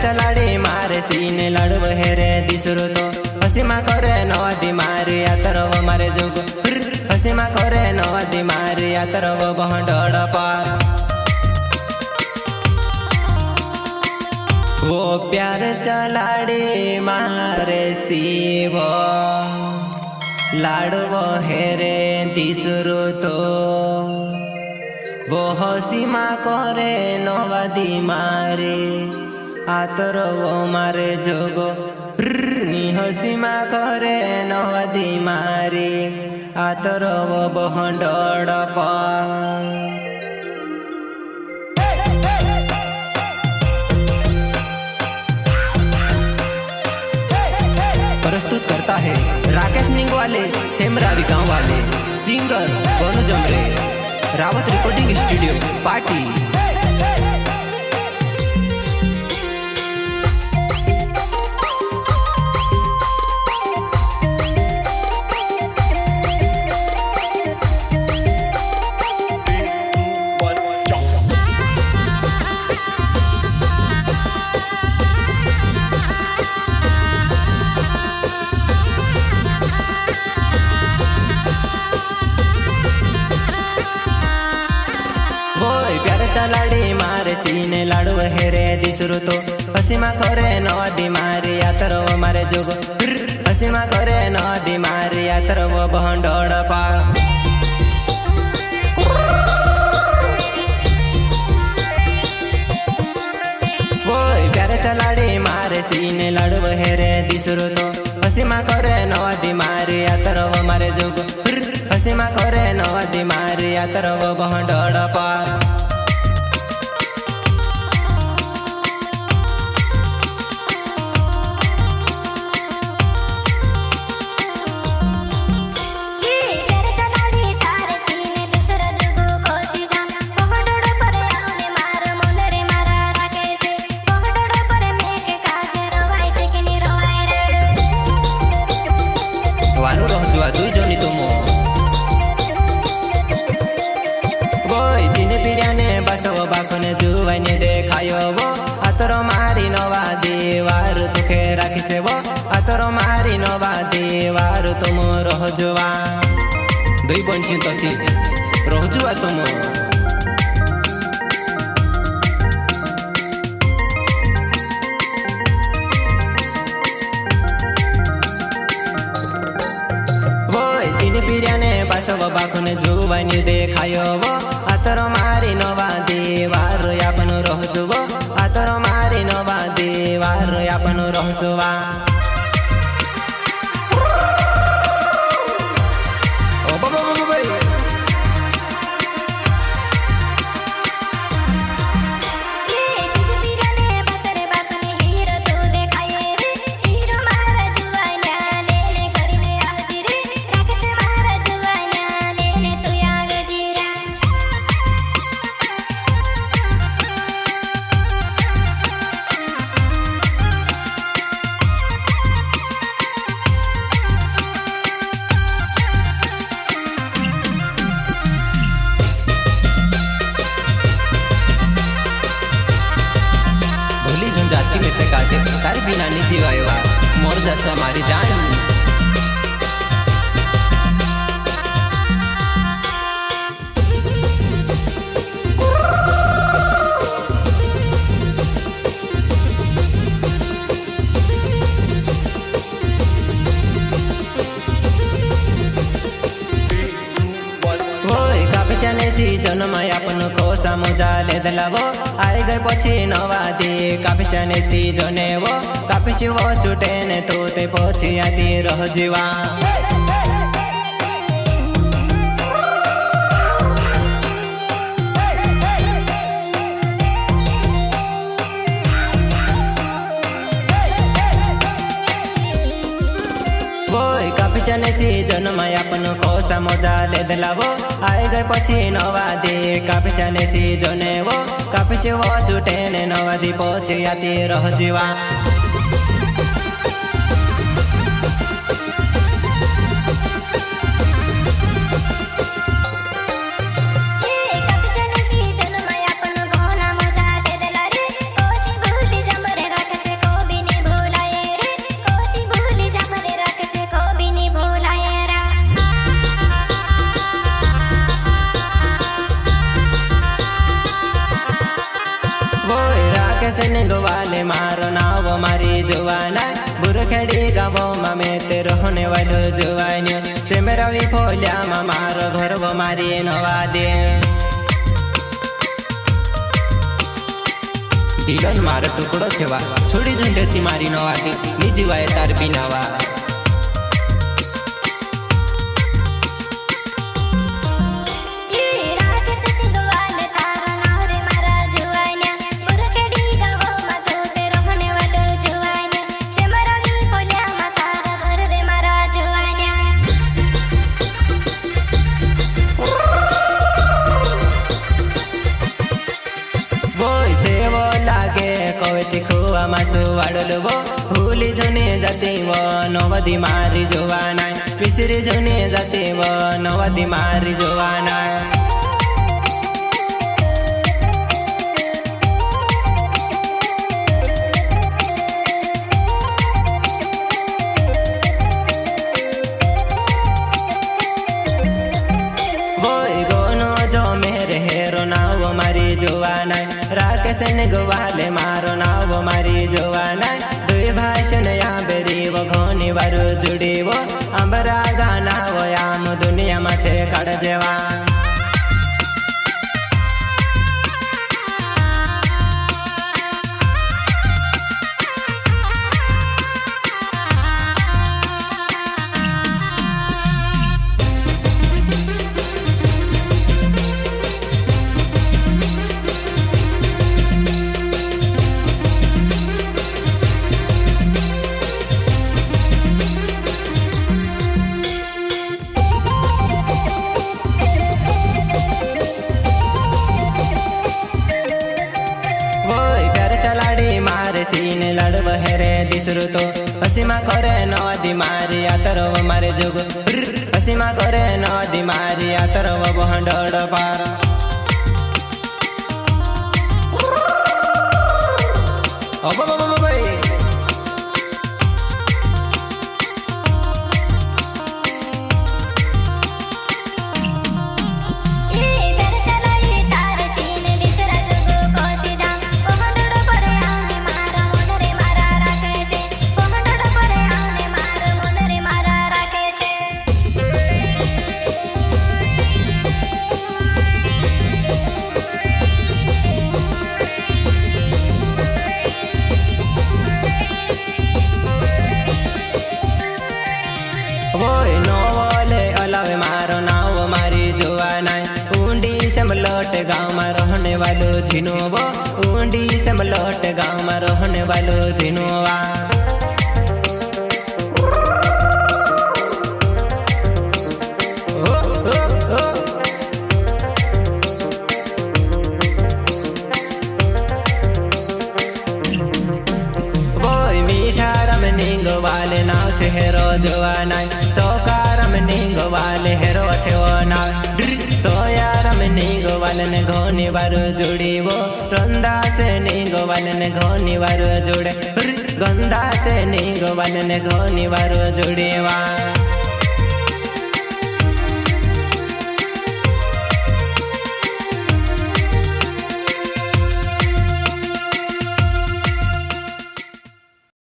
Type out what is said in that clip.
चलाडी मारे सीने लाडू हेरे दिसरो तो हसीमा करे नवादी मारे आतरव मारे जोग हसीमा करे नवादी मारे आतरव बहंडड़ पार वो प्यार चलाडी मारे शिव लाडू हेरे दिसरो तो वो हसीमा करे नवादी मारे आतर वो मारे जोगो हसीमा करे नवादी मारे आतर वो बहंडड़ पार प्रस्तुत करता है राकेश निंगवाले सेमरावी गांव वाले singer Gonu Jamre Rawat recording studio party. चलाडी मारे सीने लाडू हेरे दिसरो तो हसीमा करे नवादी मारे आतरव मारे जोग हसीमा करे नवादी मारे आतरव बहंडड़ पार प्यारे चलाडी मारे सीने लाडू हेरे दिसरो तो हसीमा करे नवादी मारे आतरव मारे जोग हसीमा करे नवादी मारे आतरव बहंडड़ पार जुआ दुई जनी तुम बोई दिन पिरियाने बसव बाखने जुवाने देखायो वो आतर मारी नवा देवार तुखे राखिसे वो आतर मारी नवा देवार तुम रह जुआ दुई बंशी तसी रह जुआ तुम पिरियाने बासव बाखने जुवानी देखायो वो आतर मारी नवा देवार यापन रहसुवो आतर मारी नवा देवार यापन रहसुवा ओ बाबा बाबा जाति में से काजे तारी बिना निजी वायवा मोर जसवा मारी जान जन्माय अपन कोसा मुजा ले दलावो आइ गए पछि नवा दे कापिसने सी जने वो कापिसी वो छुटे ने तो ते पछि आदि रह जीवा कापिसने सी जन्माय अपन कोसा मुजा ले दलावो आइ गए पछि नवा दे कापिसने सी जने वो कापिसी वो छुटे ने नवा दी पछि आदि रह जीवा राकेश निगवाले मारो नाव मारी जुवाना बुरखेड़ी गावो में ते रहने वालो जुवान्यो से मेरा भी फोलिया मारो घर वो मारी नवा दे ढीलन मारो टुकड़ो छेवा छोड़ी झुंडे थी मारी नवा दे निजी वाय तार बिनावा खुआ मासु वाड़लो वो भूली जुने जाती वो नवदी मारी जुवाना मिसरी जुने जाती वो नवदी मारी जुवाना मारी जुवाना राकेश निगवाले मारो नाव मारी जुवाना दुई भाषण या बेरी वो घोनी वारु जुड़ी वो अंबरा गाना वो याम दुनिया में छे काढ़ जेवा सीने लड़ब हेरे दिसरु तो हसीमा करे नदी मारी आतरव मारे जुग हसीमा करे नदी मारी आतरव बहंडड़ पार मारो नाव मारी जुवाना ऊंडी से मलोट गाँव में रहने वालो झिनुवा ऊंडी से मलोट गाँव में रहने वालो झिनुवा वाले नाव छे हेरो जुवाना सोकारम निंग वाले हेरो छे वो नाव सोयारम निंग वाले ने घोनी वारु जुड़ी वो रंदा से निंग वाले ने घोनी वारु जुड़े गंदा से निंग वाले ने घोनी वारु जुड़ी वा